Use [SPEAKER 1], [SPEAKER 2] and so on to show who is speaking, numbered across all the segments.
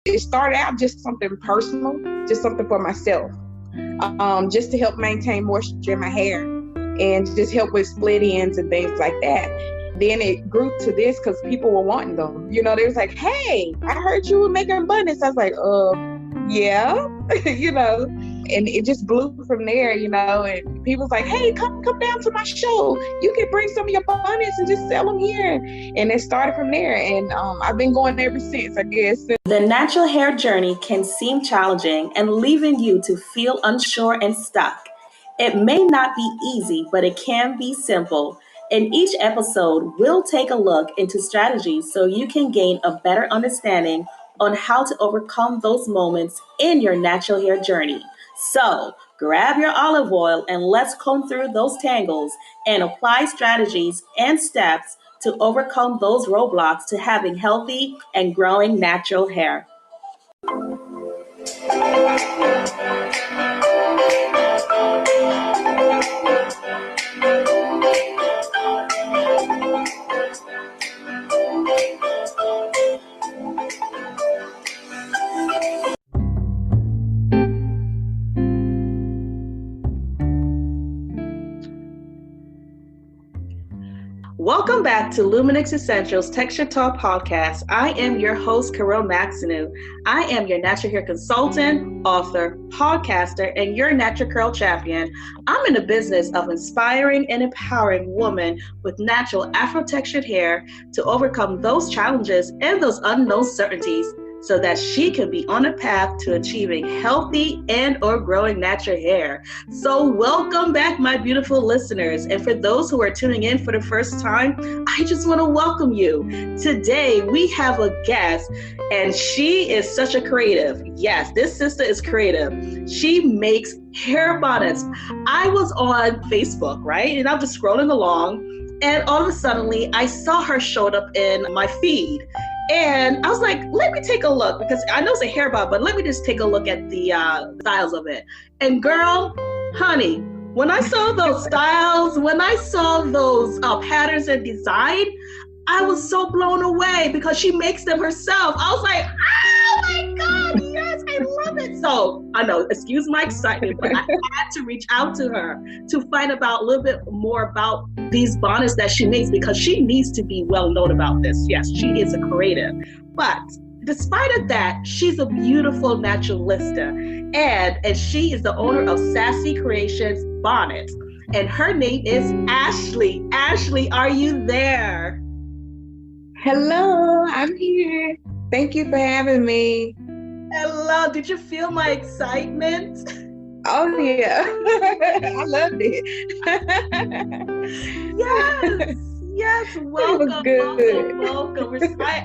[SPEAKER 1] It started out just something personal, just something for myself, just to help maintain moisture in my hair and just help with split ends and things like that. Then it grew to this because people were wanting them. You know, they was like, hey, I heard you were making bonnets. I was like, yeah, you know, and it just blew from there, you know, and people was like, hey, come down to my show. You can bring some of your bonnets and just sell them here. And it started from there. And I've been going ever since, I guess.
[SPEAKER 2] The natural hair journey can seem challenging and leaving you to feel unsure and stuck. It may not be easy, but it can be simple. In each episode, we'll take a look into strategies so you can gain a better understanding on how to overcome those moments in your natural hair journey. So grab your olive oil and let's comb through those tangles and apply strategies and steps to overcome those roadblocks to having healthy and growing natural hair. Welcome back to Lumynex Essentials Texture Talk Podcast. I am your host, Kerone Maxineau. I am your natural hair consultant, author, podcaster, and your natural curl champion. I'm in the business of inspiring and empowering women with natural Afro textured hair to overcome those challenges and those unknown certainties so that she can be on a path to achieving healthy and or growing natural hair. So welcome back, my beautiful listeners. And for those who are tuning in for the first time, I just want to welcome you. Today, we have a guest, and she is such a creative. Yes, this sister is creative. She makes hair bonnets. I was on Facebook, right? And I'm just scrolling along, and all of a sudden, I saw her showed up in my feed. And I was like, let me take a look, because I know it's a hair bonnet, but let me just take a look at the styles of it. And girl, honey, when I saw those styles, when I saw those patterns and design, I was so blown away because she makes them herself. I was like, oh my God, yes, I love it. So I know, excuse my excitement, but I had to reach out to her to find out a little bit more about these bonnets that she makes, because she needs to be well known about this. Yes, she is a creative. But despite of that, she's a beautiful naturalista. And she is the owner of Sassy Creations Bonnets. And her name is Ashley. Ashley, are you there?
[SPEAKER 1] Hello, I'm here. Thank you for having me.
[SPEAKER 2] Hello, did you feel my excitement?
[SPEAKER 1] Oh yeah, I loved it.
[SPEAKER 2] Yes, welcome.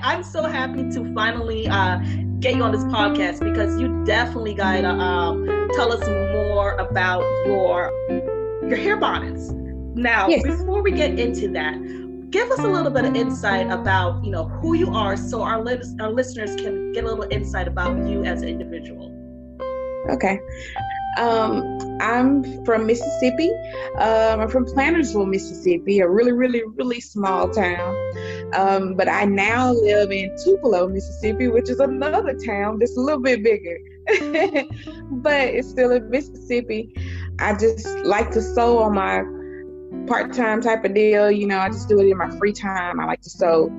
[SPEAKER 2] I'm so happy to finally get you on this podcast, because you definitely gotta tell us more about your hair bonnets. Now, yes. Before we get into that, give us a little bit of insight about, who you are, so our listeners can get a little insight about you as an individual.
[SPEAKER 1] Okay. I'm from Mississippi. I'm from Plantersville, Mississippi, a really, really, really small town. But I now live in Tupelo, Mississippi, which is another town that's a little bit bigger. But it's still in Mississippi. I just like to sew on my part-time type of deal. I just do it in my free time. I like to sew.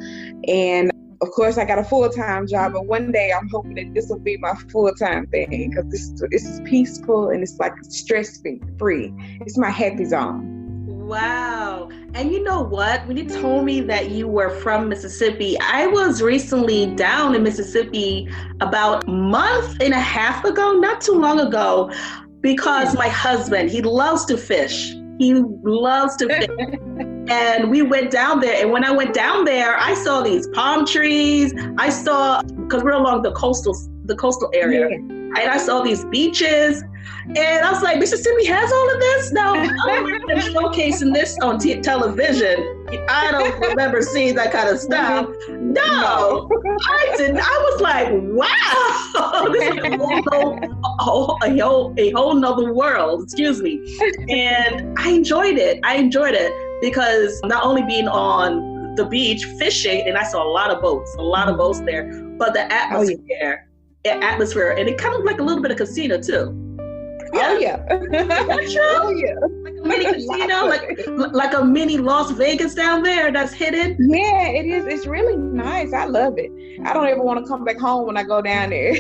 [SPEAKER 1] And of course, I got a full-time job, but one day I'm hoping that this will be my full-time thing, because this is peaceful and it's like stress-free. It's my happy zone.
[SPEAKER 2] Wow. And you know what? When you told me that you were from Mississippi, I was recently down in Mississippi about a month and a half ago, not too long ago, because my husband, he loves to fish. He loves to fish. And we went down there. And when I went down there, I saw these palm trees. Because we're along the coastal area. Yeah. And I saw these beaches. And I was like, Mississippi has all of this? Now, I remember them showcasing this on television. I don't remember seeing that kind of stuff. No, I didn't. I was like, wow, this is a whole nother world, excuse me. And I enjoyed it. Because not only being on the beach fishing, and I saw a lot of boats there, but the atmosphere atmosphere, and it kind of like a little bit of casino too.
[SPEAKER 1] Yeah. Oh yeah.
[SPEAKER 2] That's true.
[SPEAKER 1] Oh yeah.
[SPEAKER 2] Like a mini casino, like a mini Las Vegas down there that's hidden.
[SPEAKER 1] Yeah, it is. It's really nice. I love it. I don't ever want to come back home when I go down there.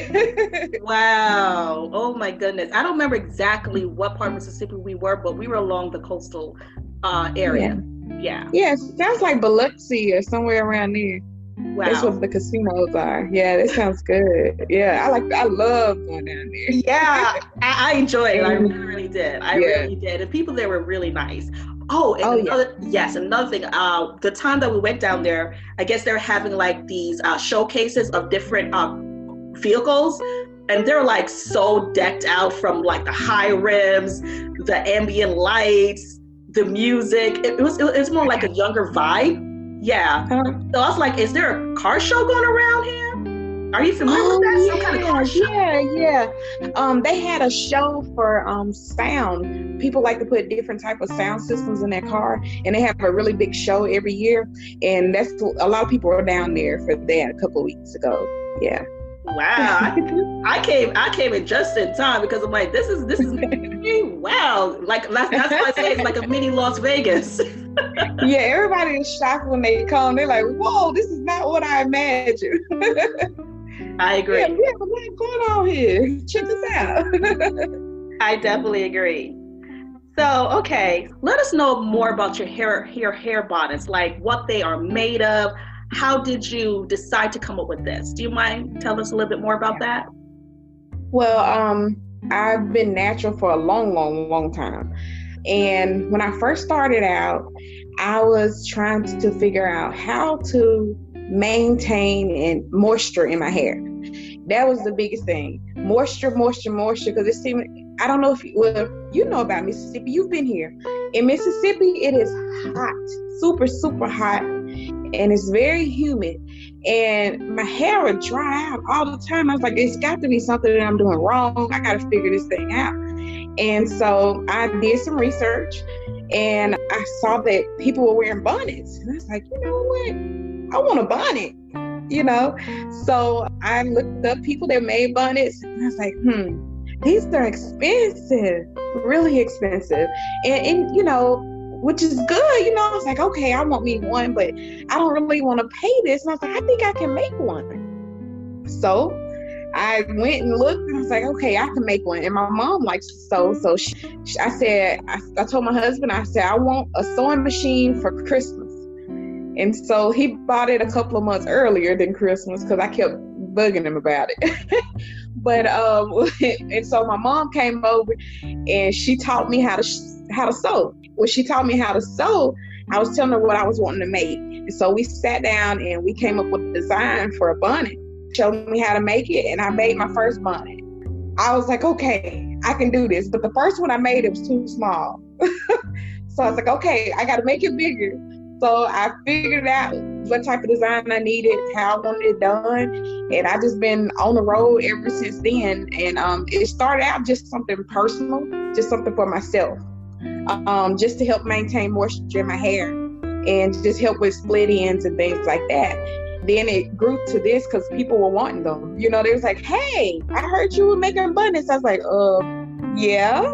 [SPEAKER 2] Wow. Oh my goodness. I don't remember exactly what part of Mississippi we were, but we were along the coastal area. Yeah.
[SPEAKER 1] Yeah, it sounds like Biloxi or somewhere around there.
[SPEAKER 2] Wow.
[SPEAKER 1] That's what the casinos are. Yeah, that sounds good. Yeah, I love going down there.
[SPEAKER 2] Yeah, I enjoyed it. I really did. I really did. The people there were really nice. Oh, and another thing. The time that we went down there, I guess they're having like these showcases of different vehicles, and they're like so decked out, from like the high rims, the ambient lights, the music. It was more like a younger vibe. Yeah. So I was like, is there a car show going around here? Are you familiar with that? Some kind of car show?
[SPEAKER 1] Yeah. They had a show for sound. People like to put different type of sound systems in their car, and they have a really big show every year. And that's a lot of people were down there for that a couple of weeks ago. Yeah.
[SPEAKER 2] Wow. I came in just in time, because I'm like, this is wow. Like that's why I say it's like a mini Las Vegas.
[SPEAKER 1] Yeah, everybody is shocked when they come. They're like, whoa, this is not what I imagined.
[SPEAKER 2] I agree.
[SPEAKER 1] Yeah, what's going on here? Check this out.
[SPEAKER 2] I definitely agree. So, okay, let us know more about your hair bonnets, like what they are made of. How did you decide to come up with this? Do you mind telling us a little bit more about that?
[SPEAKER 1] Well, I've been natural for a long time. And when I first started out, I was trying to figure out how to maintain moisture in my hair. That was the biggest thing. Moisture, because it seemed, I don't know if you know about Mississippi. You've been here. In Mississippi, it is hot, super, super hot, and it's very humid. And my hair would dry out all the time. I was like, it's got to be something that I'm doing wrong. I got to figure this thing out. And so I did some research, and I saw that people were wearing bonnets. And I was like, you know what? I want a bonnet, So I looked up people that made bonnets, and I was like, these are expensive, really expensive. And which is good, I was like, okay, I want me one, but I don't really want to pay this. And I was like, I think I can make one. So I went and looked, and I was like, okay, I can make one. And my mom likes to sew. So I told my husband, I said, I want a sewing machine for Christmas. And so he bought it a couple of months earlier than Christmas, because I kept bugging him about it. But and so my mom came over, and she taught me how to sew. When she taught me how to sew, I was telling her what I was wanting to make. And so we sat down and we came up with a design for a bonnet. Showed me how to make it, and I made my first bonnet. I was like, okay, I can do this. But the first one I made, it was too small. So I was like, okay, I got to make it bigger. So I figured out what type of design I needed, how I wanted it done. And I just been on the road ever since then. And it started out just something personal, just something for myself, just to help maintain moisture in my hair and just help with split ends and things like that. Then it grew to this because people were wanting them. They was like, hey, I heard you were making bonnets. I was like, yeah,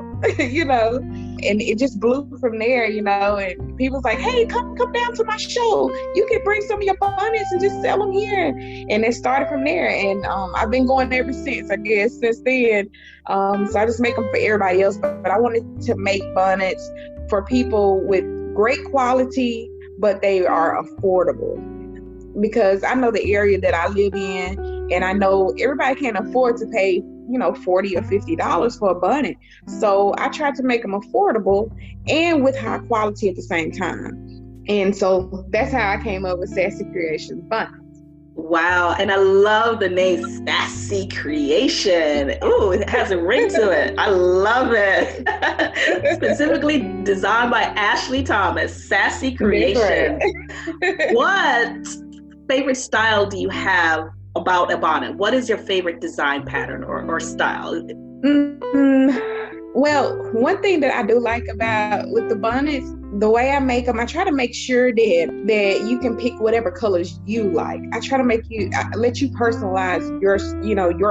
[SPEAKER 1] and it just blew from there, and people was like, hey, come down to my show. You can bring some of your bonnets and just sell them here. And it started from there. And I've been going ever since, I guess, since then. So I just make them for everybody else. But I wanted to make bonnets for people with great quality, but they are affordable. Because I know the area that I live in, and I know everybody can't afford to pay, $40 or $50 for a bonnet. So I tried to make them affordable and with high quality at the same time. And so that's how I came up with Sassy Creations Bonnets.
[SPEAKER 2] Wow. And I love the name Sassy Creation. Ooh, it has a ring to it. I love it. Specifically designed by Ashley Thomas, Sassy Creation. What favorite style do you have about a bonnet? What is your favorite design pattern or style?
[SPEAKER 1] Well, one thing that I do like about with the bonnets, the way I make them, I try to make sure that you can pick whatever colors you like. I try to let you personalize your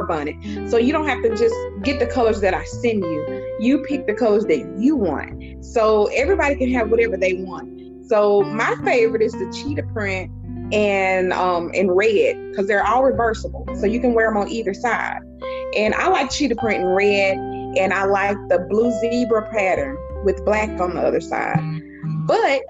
[SPEAKER 1] bonnet. So you don't have to just get the colors that I send you. You pick the colors that you want. So everybody can have whatever they want. So my favorite is the cheetah print and red, because they're all reversible. So you can wear them on either side. And I like cheetah print and red, and I like the blue zebra pattern with black on the other side. But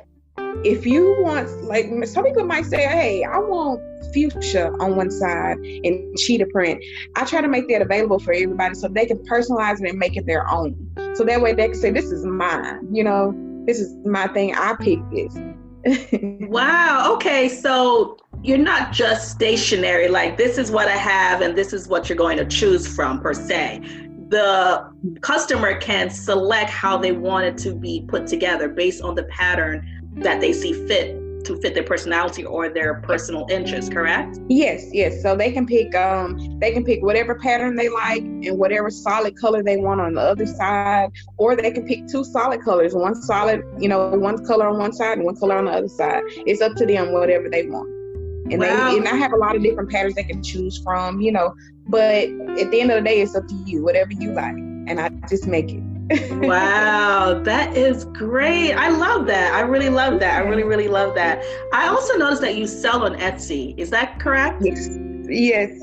[SPEAKER 1] if you want, like some people might say, hey, I want fuchsia on one side and cheetah print. I try to make that available for everybody so they can personalize it and make it their own. So that way they can say, this is mine, this is my thing. I picked this.
[SPEAKER 2] Wow. Okay. So you're not just stationary, like this is what I have and this is what you're going to choose from per se. The customer can select how they want it to be put together based on the pattern that they see fit to fit their personality or their personal interest, correct?
[SPEAKER 1] Yes. So they can pick whatever pattern they like and whatever solid color they want on the other side, or they can pick two solid colors, one solid, one color on one side and one color on the other side. It's up to them, whatever they want. And
[SPEAKER 2] wow.
[SPEAKER 1] and I have a lot of different patterns they can choose from, but at the end of the day, it's up to you, whatever you like. And I just make it.
[SPEAKER 2] Wow, that is great. I love that. I really love that. I really, really love that. I also noticed that you sell on Etsy. Is that correct?
[SPEAKER 1] Yes.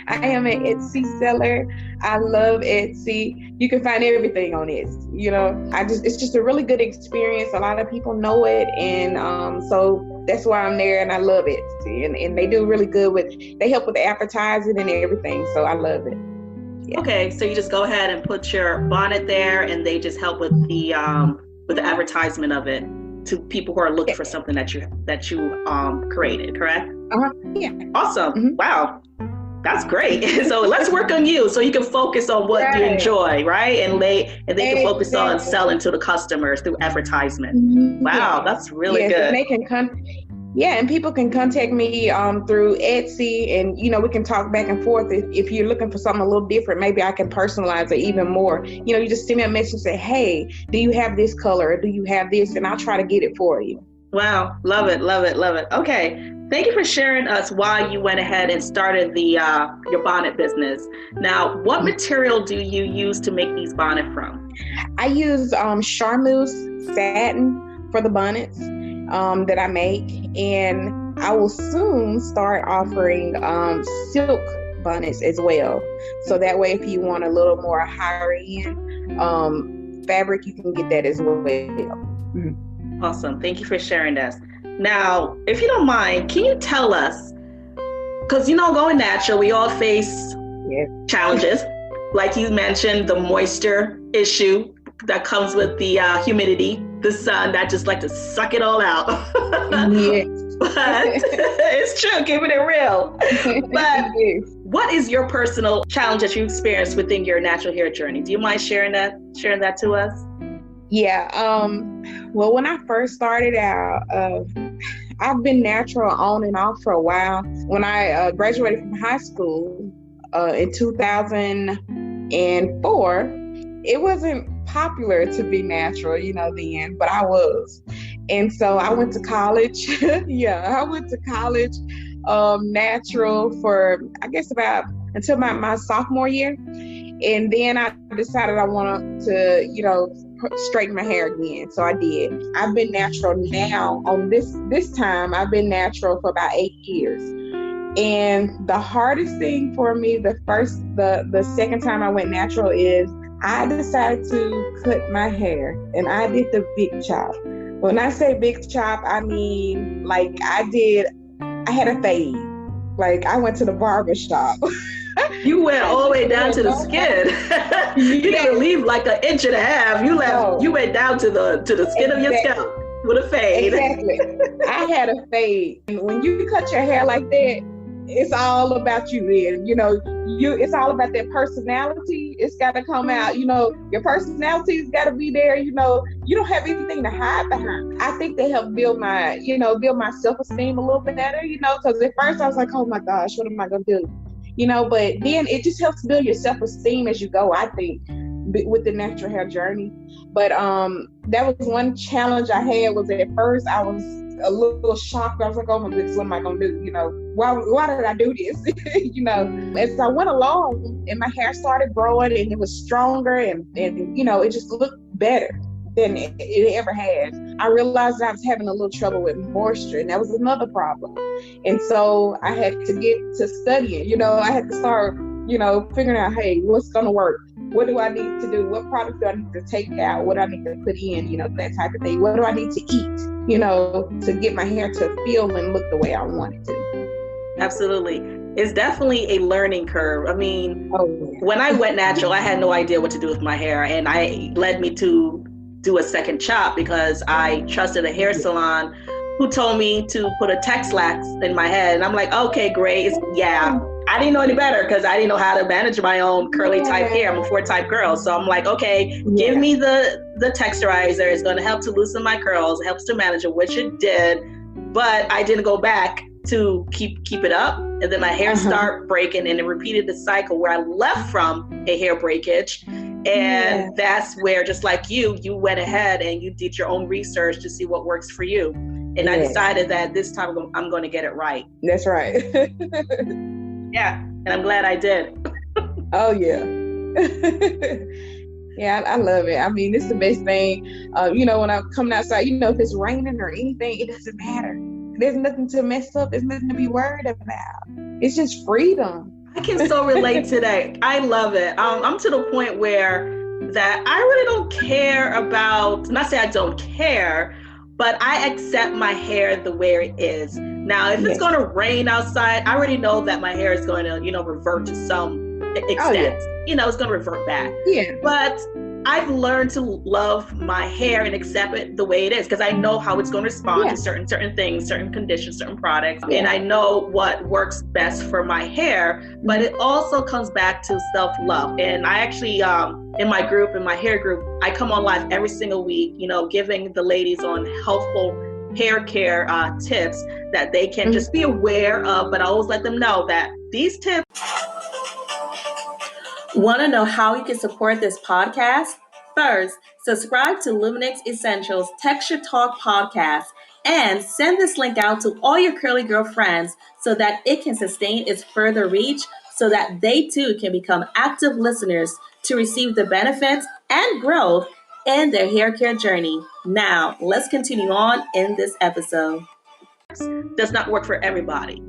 [SPEAKER 1] I am an Etsy seller. I love Etsy. You can find everything on Etsy. It's just a really good experience. A lot of people know it. And so that's why I'm there, and I love Etsy. And they do really good they help with the advertising and everything. So I love it. Yeah.
[SPEAKER 2] Okay, so you just go ahead and put your bonnet there, and they just help with the advertisement of it to people who are looking for something that you created, correct?
[SPEAKER 1] Yeah.
[SPEAKER 2] Awesome.
[SPEAKER 1] Mm-hmm.
[SPEAKER 2] Wow, that's great. So let's work on you, so you can focus on what you enjoy, right? And they can focus on selling to the customers through advertisement. Mm-hmm. Wow, that's really good.
[SPEAKER 1] And they can and people can contact me through Etsy, and we can talk back and forth. If you're looking for something a little different, maybe I can personalize it even more. You just send me a message and say, hey, do you have this color, or do you have this? And I'll try to get it for you.
[SPEAKER 2] Wow, love it. Okay, thank you for sharing us why you went ahead and started your bonnet business. Now, what material do you use to make these bonnets from?
[SPEAKER 1] I use charmeuse satin for the bonnets that I make, and I will soon start offering silk bonnets as well. So that way, if you want a little more higher end fabric, you can get that as well. Mm-hmm.
[SPEAKER 2] Awesome. Thank you for sharing this. Now, if you don't mind, can you tell us, because going natural, we all face challenges. Like you mentioned, the moisture issue that comes with the humidity, the sun that just like to suck it all out.
[SPEAKER 1] Yes.
[SPEAKER 2] But it's true, keeping it real. But what is your personal challenge that you experienced within your natural hair journey? Do you mind sharing that to us?
[SPEAKER 1] Yeah. Well, when I first started out, I've been natural on and off for a while. When I graduated from high school in 2004, it wasn't popular to be natural, then, but I was. And so I went to college. I went to college natural for, I guess, until my sophomore year. And then I decided I wanted to, straighten my hair again. So I did. I've been natural now on this time. I've been natural for about 8 years. And the hardest thing for me, the second time I went natural, is I decided to cut my hair, and I did the big chop. When I say big chop, I mean like I had a fade. Like I went to the barber shop.
[SPEAKER 2] You went all the way down to the skin. You didn't leave like 1.5 inches. You went down to the skin of your scalp with a fade.
[SPEAKER 1] Exactly. I had a fade. And when you cut your hair like that, it's all about you then. It's all about that personality. It's got to come out. Your personality's got to be there. You don't have anything to hide behind. I think they help build my self-esteem a little bit better, because at first I was like, oh my gosh, what am I going to do? But then it just helps build your self-esteem as you go, I think, with the natural hair journey. But that was one challenge I had. Was at first I was a little shocked. I was like, oh my goodness, what am I gonna do? Why did I do this? As I went along and my hair started growing and it was stronger and it just looked better than it ever had. I realized I was having a little trouble with moisture, and that was another problem. And so I had to get to studying. I had to start, figuring out, hey, what's gonna work? What do I need to do? What products do I need to take out? What do I need to put in? That type of thing. What do I need to eat? To get my hair to feel and look the way I want it to.
[SPEAKER 2] Absolutely. It's definitely a learning curve. I mean, when I went natural, I had no idea what to do with my hair, and it led me to do a second chop because I trusted a hair salon who told me to put a Texlax in my head. And I'm like, okay, great. I didn't know any better because I didn't know how to manage my own curly type hair. I'm a 4 type girl. So I'm like, okay, give me the texturizer. It's going to help to loosen my curls. It helps to manage it, which it did. But I didn't go back to keep it up. And then my hair started breaking, and it repeated the cycle where I left from a hair breakage. And that's where, just like you went ahead and you did your own research to see what works for you. And I decided that this time I'm going to get it right.
[SPEAKER 1] That's right.
[SPEAKER 2] Yeah. And I'm glad I did.
[SPEAKER 1] Oh, yeah. Yeah, I love it. I mean, it's the best thing. When I'm coming outside, if it's raining or anything, it doesn't matter. There's nothing to mess up. There's nothing to be worried about. It's just freedom.
[SPEAKER 2] I can so relate to that. I love it. I'm to the point where that I really don't care about, not say I don't care, but I accept my hair the way it is. Now, if it's going to rain outside, I already know that my hair is going to, revert to some extent. It's going to revert back. Yeah. But I've learned to love my hair and accept it the way it is because I know how it's going to respond to certain things, certain conditions, certain products. And I know what works best for my hair, but it also comes back to self-love. And I actually, in my group, in my hair group, I come on live every single week, giving the ladies on helpful hair care tips that they can just be aware of, but I always let them know that these tips. Want to know how you can support this podcast? First, subscribe to Lumynex Essentials Texture Talk podcast and send this link out to all your curly girl friends so that it can sustain its further reach so that they too can become active listeners to receive the benefits and growth in their hair care journey. Now, let's continue on in this episode. Does not work for everybody.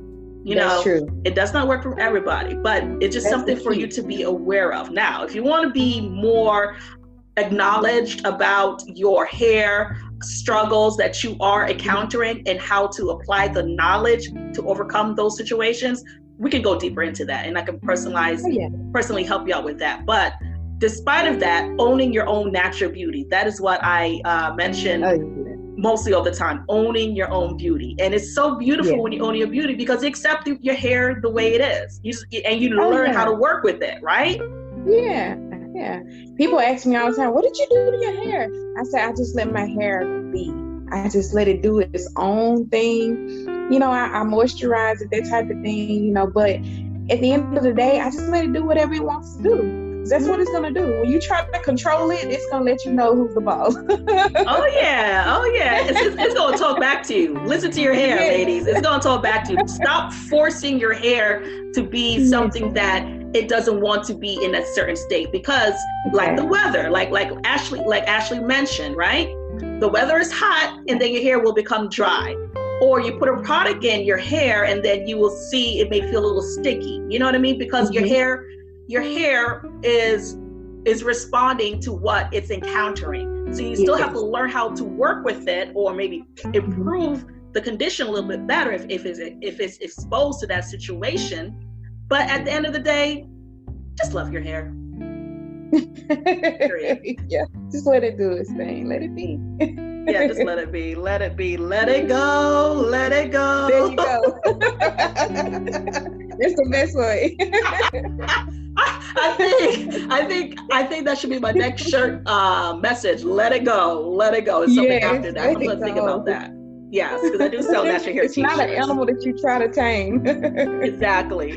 [SPEAKER 1] That's true.
[SPEAKER 2] It does not work for everybody, but it's just something for you to be aware of. Now, if you want to be more acknowledged about your hair struggles that you are encountering and how to apply the knowledge to overcome those situations, we can go deeper into that, and I can personally help you out with that. But despite of that, owning your own natural beauty, that is what I mention mostly all the time, owning your own beauty. And it's so beautiful when you own your beauty because you accept your hair the way it is. You learn how to work with it, right?
[SPEAKER 1] Yeah. People ask me all the time, what did you do to your hair? I say, I just let my hair be. I just let it do its own thing. I moisturize it, that type of thing, but at the end of the day, I just let it do whatever it wants to do. That's what it's going to do. When you try to control it, it's going to let you know who's the boss.
[SPEAKER 2] Oh, yeah. It's going to talk back to you. Listen to your hair, ladies. It's going to talk back to you. Stop forcing your hair to be something that it doesn't want to be in a certain state because like the weather, like Ashley mentioned, right? The weather is hot and then your hair will become dry. Or you put a product in your hair and then you will see it may feel a little sticky. You know what I mean? Because your hair is responding to what it's encountering. So you still have to learn how to work with it or maybe improve the condition a little bit better if it's exposed to that situation. But at the end of the day, just love your hair.
[SPEAKER 1] Yeah, just let it do its thing. Let it be.
[SPEAKER 2] Yeah, just let it be. Let it be. Let it go. Let it go.
[SPEAKER 1] There you go. That's the best way.
[SPEAKER 2] I think that should be my next shirt message. Let it go. Let it go. It's something after that. I'm gonna think about that. Yes, because I do sell natural hair
[SPEAKER 1] t-shirts. It's not an animal that you try to tame.
[SPEAKER 2] Exactly.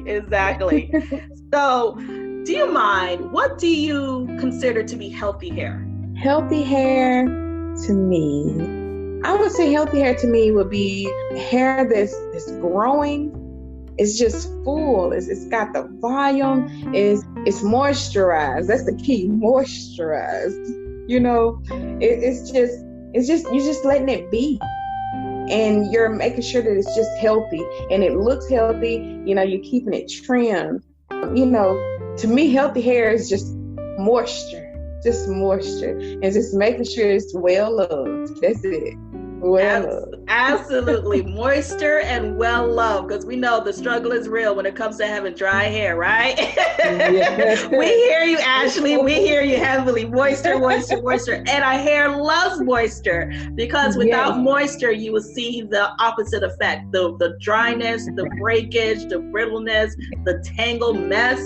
[SPEAKER 2] So, do you mind? What do you consider to be healthy hair?
[SPEAKER 1] Healthy hair. to me, I would say healthy hair to me would be hair that's growing. It's just full. It's got the volume. It's moisturized. That's the key. Moisturized. You know, it's just you're just letting it be, and you're making sure that it's just healthy and it looks healthy. You know, you're keeping it trimmed. You know, to me, healthy hair is just moisture, and just making sure it's well loved. That's it.
[SPEAKER 2] Absolutely. Moisture and well loved, because we know the struggle is real when it comes to having dry hair, right? Yes. We hear you, Ashley. We hear you heavily. Moisture. And our hair loves moisture, because without moisture, you will see the opposite effect. The dryness, the breakage, the brittleness, the tangled mess.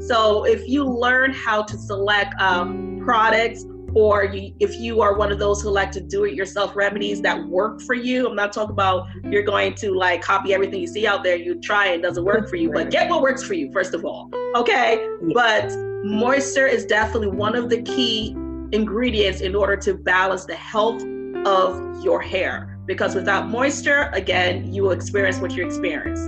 [SPEAKER 2] So if you learn how to select products, or if you are one of those who like to do it yourself remedies that work for you, I'm not talking about you're going to like copy everything you see out there, you try and it doesn't work for you, but get what works for you first of all, okay? Yeah. But moisture is definitely one of the key ingredients in order to balance the health of your hair, because without moisture, again, you will experience what you experience.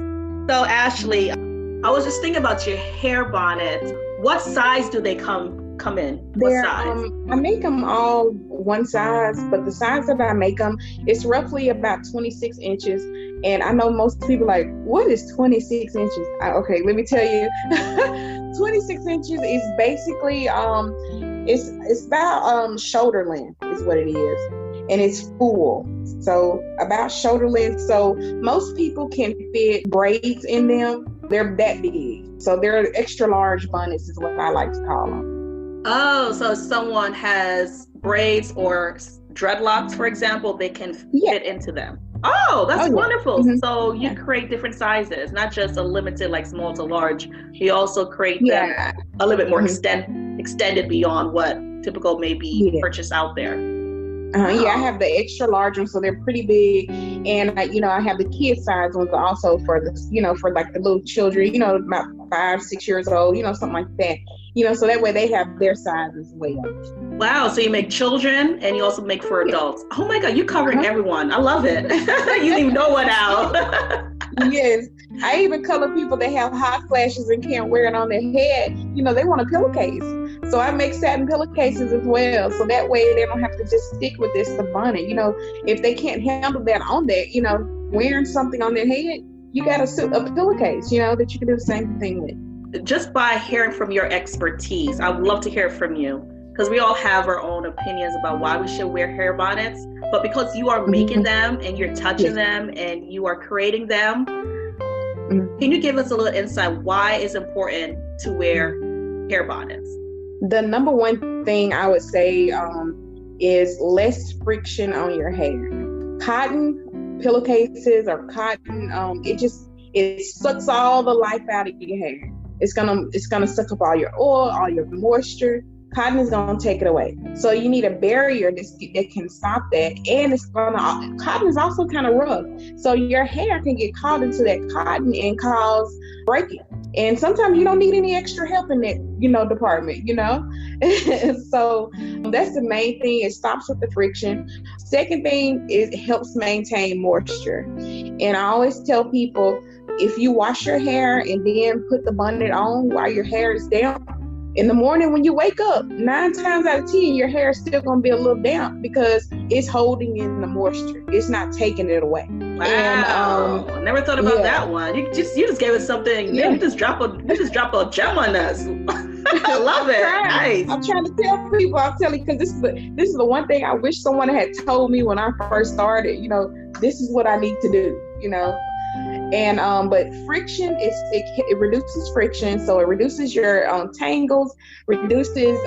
[SPEAKER 2] So Ashley, I was just thinking about your hair bonnets. What size do they come in? What size?
[SPEAKER 1] I make them all one size, but the size that I make them, it's roughly about 26 inches. And I know most people like, what is 26 inches? Okay, let me tell you. 26 inches is basically, it's about shoulder length is what it is. And it's full. So about shoulder length. So most people can fit braids in them. They're that big. So they're extra large bonnets is what I like to call them.
[SPEAKER 2] Oh, so if someone has braids or dreadlocks, for example, they can fit into them. Oh, that's wonderful. Mm-hmm. So you create different sizes, not just a limited like small to large. You also create them a little bit more extended beyond what typical may be purchased out there.
[SPEAKER 1] I have the extra large ones, so they're pretty big, and I have the kid size ones also for the, for like the little children, about 5-6 years old, something like that, so that way they have their size as well.
[SPEAKER 2] Wow, so you make children and you also make for adults. Oh my God, you're covering everyone. I love it. You leave no one out.
[SPEAKER 1] Yes, I even color people that have hot flashes and can't wear it on their head. They want a pillowcase. So I make satin pillowcases as well. So that way they don't have to just stick with this the bonnet. If they can't handle that on there, wearing something on their head, you got a pillowcase, that you can do the same thing with.
[SPEAKER 2] Just by hearing from your expertise, I would love to hear from you, because we all have our own opinions about why we should wear hair bonnets. But because you are making them and you're touching them and you are creating them, can you give us a little insight why it's important to wear hair bonnets?
[SPEAKER 1] The number one thing I would say is less friction on your hair. Cotton pillowcases or cotton, it sucks all the life out of your hair. It's gonna suck up all your oil, all your moisture. Cotton is gonna take it away. So you need a barrier that can stop that. And cotton is also kind of rough. So your hair can get caught into that cotton and cause breaking. And sometimes you don't need any extra help in that, department, So that's the main thing. It stops with the friction. Second thing is it helps maintain moisture. And I always tell people, if you wash your hair and then put the bonnet on while your hair is damp, in the morning when you wake up, 9 times out of 10, your hair is still going to be a little damp because it's holding in the moisture. It's not taking it away.
[SPEAKER 2] Wow. And, never thought about that one. You just gave us something. Yeah. You just drop a gem on us. I love it. Nice. I'm trying
[SPEAKER 1] to tell people. I'm telling you, because this is the one thing I wish someone had told me when I first started. This is what I need to do. And but friction it reduces friction, so it reduces your tangles, reduces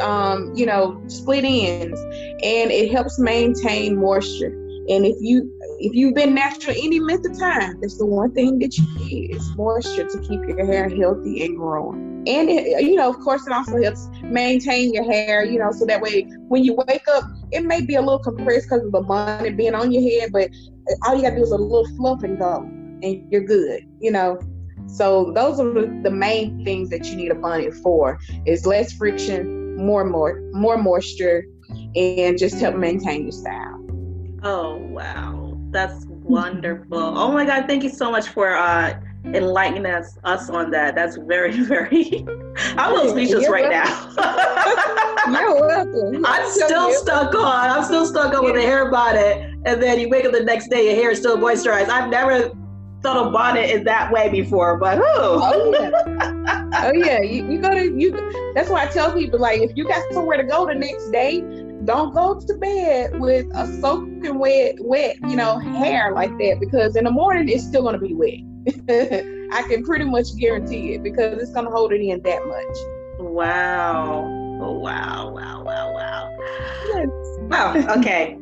[SPEAKER 1] split ends, and it helps maintain moisture. And if you've been natural any length of time, that's the one thing that you need is moisture to keep your hair healthy and growing. And it, of course, it also helps maintain your hair, so that way when you wake up, it may be a little compressed because of the bonnet being on your head, but all you gotta do is a little fluff and go, and you're good, So those are the main things that you need a bonnet for: is less friction, more moisture, and just help maintain your style.
[SPEAKER 2] Oh, wow. That's wonderful. Oh my God. Thank you so much for enlightening us on that. That's very, very, I'm a little speechless right now.
[SPEAKER 1] You're welcome.
[SPEAKER 2] I'm still stuck on with a hair bonnet. And then you wake up the next day, your hair is still moisturized. I've never thought of bonnet in that way before, but
[SPEAKER 1] oh yeah. That's why I tell people, like, if you got somewhere to go the next day, don't go to bed with a soaking wet, hair like that, because in the morning it's still going to be wet. I can pretty much guarantee it, because it's going to hold it in that much.
[SPEAKER 2] Wow. Oh, wow.
[SPEAKER 1] Yes.
[SPEAKER 2] Wow. Okay.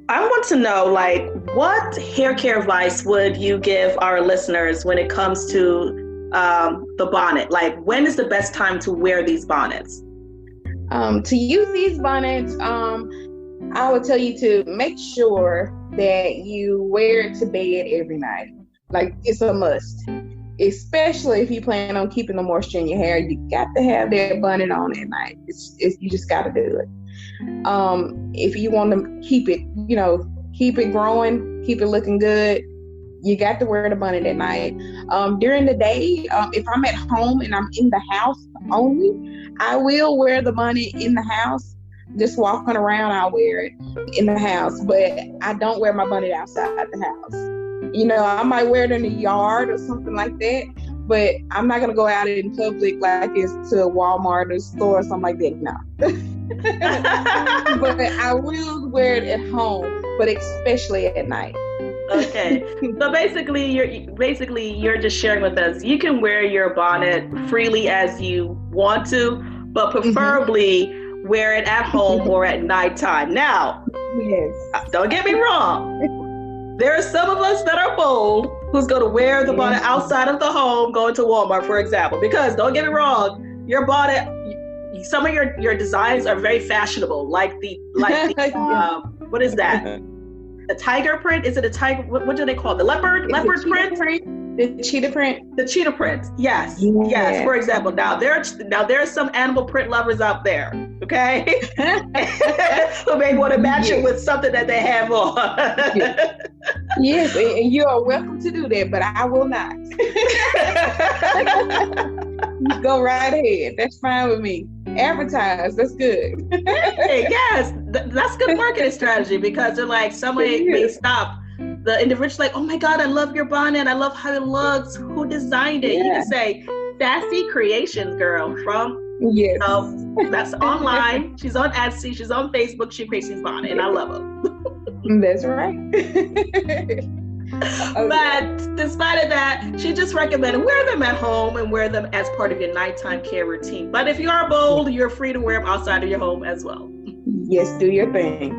[SPEAKER 2] I want to know, like, what hair care advice would you give our listeners when it comes to the bonnet? Like, when is the best time to wear these bonnets?
[SPEAKER 1] To use these bonnets, I would tell you to make sure that you wear it to bed every night. Like, it's a must. Especially if you plan on keeping the moisture in your hair, you got to have that bonnet on at night. You just got to do it. If you want to keep it growing, keep it looking good, you got to wear the bonnet at night. During the day, if I'm at home and I'm in the house only, I will wear the bonnet in the house. Just walking around, I'll wear it in the house, but I don't wear my bonnet outside the house. I might wear it in the yard or something like that, but I'm not going to go out in public like it's to a Walmart or store or something like that. No. But I will wear it at home, but especially at night.
[SPEAKER 2] Okay. So basically you're just sharing with us, you can wear your bonnet freely as you want to, but preferably wear it at home or at nighttime. Now,
[SPEAKER 1] yes,
[SPEAKER 2] don't get me wrong. There are some of us that are bold who's going to wear the bonnet outside of the home, going to Walmart, for example, because don't get me wrong, your bonnet, some of your designs are very fashionable, like the what is that? The tiger print? Is it a tiger? What do they call it? The leopard print?
[SPEAKER 1] The cheetah print.
[SPEAKER 2] The cheetah print. Yes.
[SPEAKER 1] Yeah.
[SPEAKER 2] Yes. For example, now there are some animal print lovers out there, okay, who may want to match it with something that they have on.
[SPEAKER 1] Yes, and you are welcome to do that, but I will not. You go right ahead. That's fine with me. Advertise. That's good.
[SPEAKER 2] Yes, that's good marketing strategy, because they're like, somebody may stop the individual, like, oh my God, I love your bonnet. I love how it looks. Who designed it? You can say, Sassy Creations girl from, that's online. She's on Etsy. She's on Facebook. She creates these bonnets, and I love them.
[SPEAKER 1] That's right.
[SPEAKER 2] But despite of that, she just recommended wear them at home and wear them as part of your nighttime care routine. But if you are bold, you're free to wear them outside of your home as well.
[SPEAKER 1] Yes, do your thing.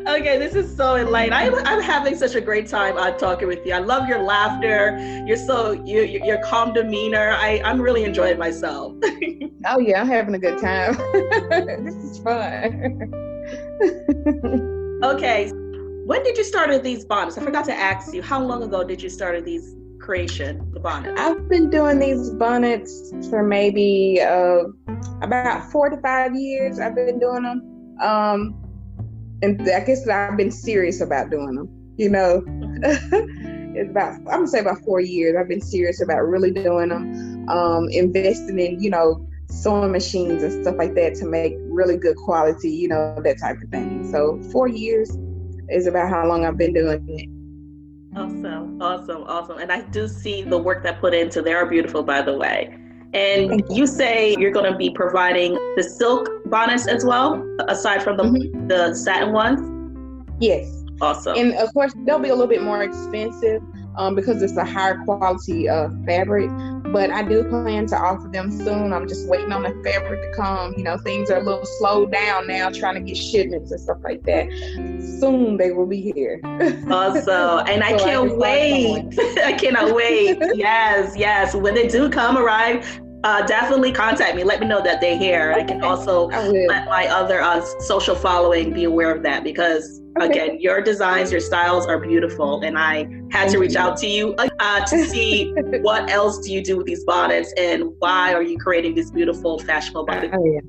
[SPEAKER 2] Okay, this is so enlightening. I'm having such a great time talking with you. I love your laughter. Your calm demeanor. I'm really enjoying myself.
[SPEAKER 1] Oh yeah, I'm having a good time. This is fun.
[SPEAKER 2] Okay, when did you start these bonnets? I forgot to ask you, how long ago did you start the bonnets?
[SPEAKER 1] I've been doing these bonnets for maybe about 4 to 5 years. I've been doing them. And I guess I've been serious about doing them. It's I'm gonna say about 4 years. I've been serious about really doing them, investing in, sewing machines and stuff like that to make really good quality, that type of thing. So 4 years is about how long I've been doing it.
[SPEAKER 2] Awesome. And I do see the work that put into. They are beautiful, by the way. And you say you're going to be providing the silk bonnets as well, aside from the satin ones?
[SPEAKER 1] Yes.
[SPEAKER 2] Awesome.
[SPEAKER 1] And of course, they'll be a little bit more expensive because it's a higher quality fabric. But I do plan to offer them soon. I'm just waiting on the fabric to come. Things are a little slowed down now, trying to get shipments and stuff like that. Soon they will be here.
[SPEAKER 2] Awesome. And I can't wait. I cannot wait. Yes. When they do arrive, Definitely contact me. Let me know that they're here. I can also let my other social following be aware of that because, again, your designs, your styles are beautiful. And I had to reach out to you to see what else do you do with these bonnets and why are you creating these beautiful fashionable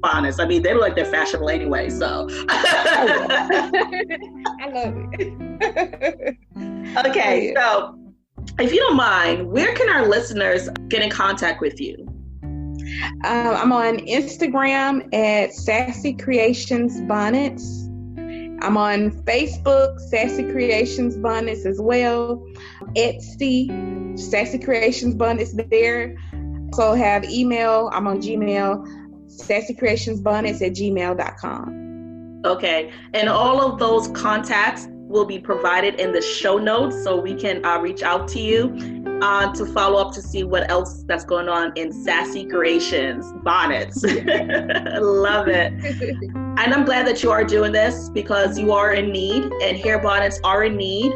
[SPEAKER 2] bonnets. I mean, they look like they're fashionable anyway, so.
[SPEAKER 1] I love it.
[SPEAKER 2] Okay, so if you don't mind, where can our listeners get in contact with you?
[SPEAKER 1] I'm on Instagram at Sassy Creations Bonnets. I'm on Facebook, Sassy Creations Bonnets as well. Etsy, Sassy Creations Bonnets there. Also have email. I'm on Gmail, sassycreationsbonnets@gmail.com.
[SPEAKER 2] Okay. And all of those contacts will be provided in the show notes so we can reach out to you to follow up to see what else that's going on in Sassy Creations Bonnets. I love it. And I'm glad that you are doing this because you are in need, and hair bonnets are in need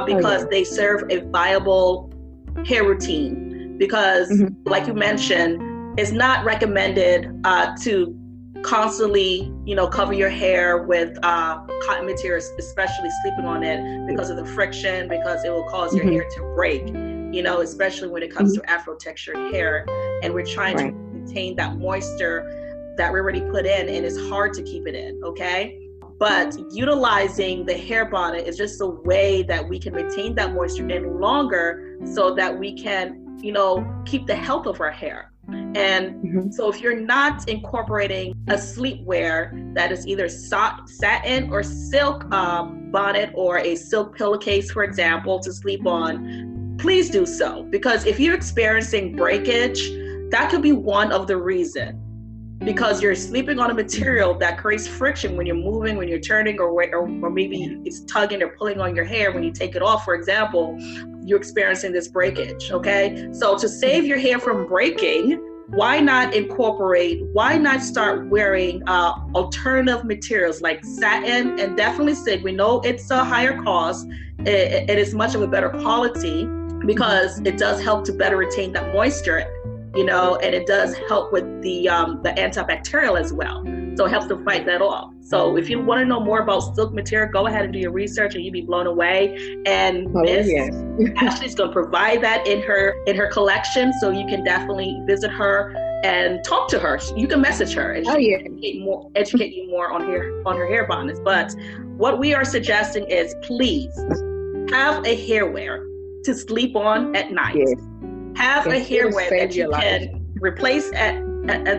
[SPEAKER 2] because they serve a viable hair routine. Because, like you mentioned, it's not recommended to constantly, cover your hair with cotton materials, especially sleeping on it because of the friction, because it will cause your hair to break, especially when it comes to Afro textured hair. And we're trying to retain that moisture that we already put in, and it's hard to keep it in, okay? But utilizing the hair bonnet is just a way that we can retain that moisture in longer so that we can, keep the health of our hair. And so if you're not incorporating a sleepwear that is either satin or silk bonnet or a silk pillowcase, for example, to sleep on, please do so. Because if you're experiencing breakage, that could be one of the reasons. Because you're sleeping on a material that creates friction when you're moving, when you're turning, or maybe it's tugging or pulling on your hair when you take it off, for example, you're experiencing this breakage, okay? So to save your hair from breaking, why not start wearing alternative materials like satin and definitely silk? We know it's a higher cost. It is much of a better quality because it does help to better retain that moisture, and it does help with the antibacterial as well. So it helps to fight that off. So if you want to know more about silk material, go ahead and do your research and you'll be blown away. And Ashley's going to provide that in her collection. So you can definitely visit her and talk to her. You can message her and she can educate you more on her hair bonnets. But what we are suggesting is please have a hair wear to sleep on at night. Yes. Have a hair wear that you can replace at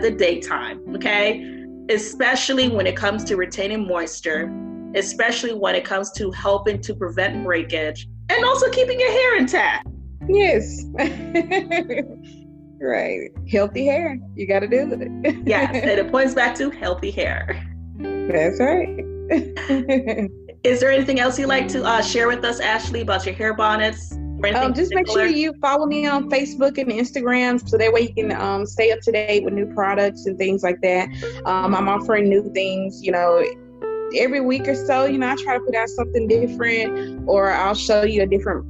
[SPEAKER 2] the daytime, okay? Especially when it comes to retaining moisture, especially when it comes to helping to prevent breakage, and also keeping your hair intact.
[SPEAKER 1] Yes. Right. Healthy hair. You got to do it.
[SPEAKER 2] Yes, and it points back to healthy hair.
[SPEAKER 1] That's right.
[SPEAKER 2] Is there anything else you'd like to share with us, Ashley, about your hair bonnets?
[SPEAKER 1] Just make sure you follow me on Facebook and Instagram so that way you can stay up to date with new products and things like that. I'm offering new things, every week or so. I try to put out something different, or I'll show you a different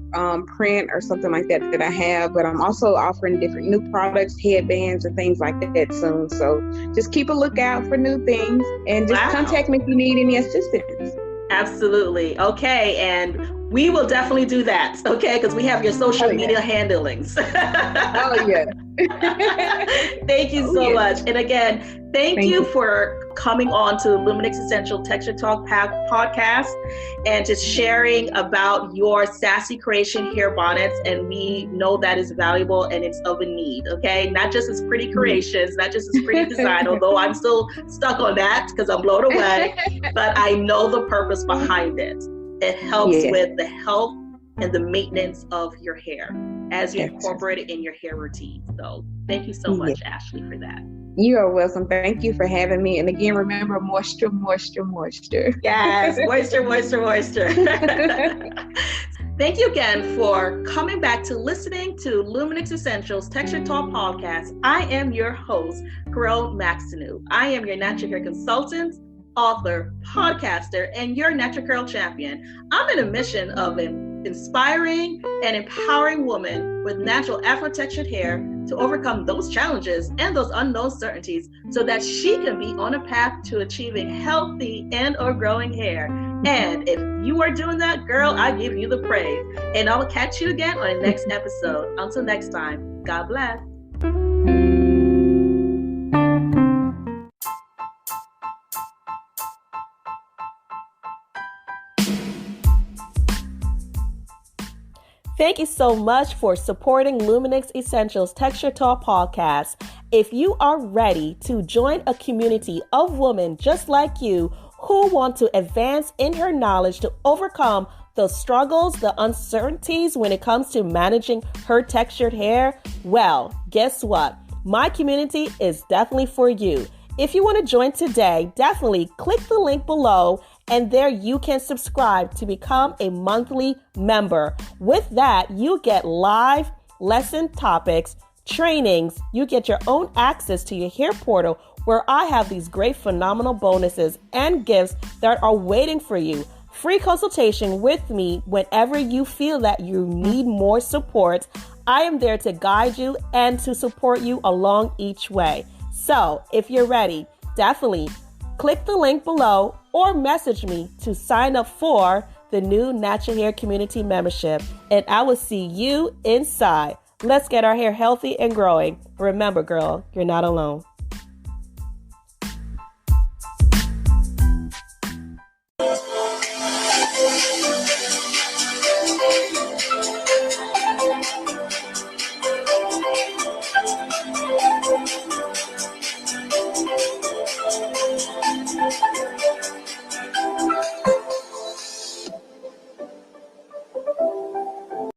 [SPEAKER 1] print or something like that I have. But I'm also offering different new products, headbands and things like that soon. So just keep a lookout for new things and just contact me if you need any assistance.
[SPEAKER 2] Absolutely. Okay. And we will definitely do that. Okay. Because we have your social media handlings.
[SPEAKER 1] Oh, yeah.
[SPEAKER 2] Thank you so much. And again, thank you for coming on to the Lumynex Essential Texture Talk podcast and just sharing about your Sassy Creation hair bonnets. And we know that is valuable and it's of a need. Okay. Not just as pretty creations, not just as pretty design, although I'm still stuck on that because I'm blown away, but I know the purpose behind it. It helps with the health and the maintenance of your hair as you incorporate it in your hair routine. So thank you so much, Ashley, for that.
[SPEAKER 1] You are welcome. Thank you for having me. And again, remember, moisture, moisture, moisture.
[SPEAKER 2] Yes, moisture, moisture, moisture. Thank you again for coming back to listening to Lumynex Essentials Texture Talk podcast. I am your host, Kerone Maxineau. I am your natural hair consultant, author, podcaster, and your natural curl champion. I'm in a mission of inspiring and empowering women with natural Afro textured hair to overcome those challenges and those unknown certainties so that she can be on a path to achieving healthy and or growing hair. And if you are doing that, girl, I give you the praise. And I'll catch you again on the next episode. Until next time, God bless. Thank you so much for supporting Lumynex Essentials Texture Talk podcast. If you are ready to join a community of women just like you who want to advance in her knowledge to overcome the struggles, the uncertainties when it comes to managing her textured hair, well, guess what? My community is definitely for you. If you want to join today, definitely click the link below and there you can subscribe to become a monthly member. With that, you get live lesson topics, trainings, you get your own access to your hair portal where I have these great phenomenal bonuses and gifts that are waiting for you. Free consultation with me whenever you feel that you need more support. I am there to guide you and to support you along each way. So if you're ready, definitely click the link below or message me to sign up for the new Natural Hair Community membership, and I will see you inside. Let's get our hair healthy and growing. Remember, girl, you're not alone.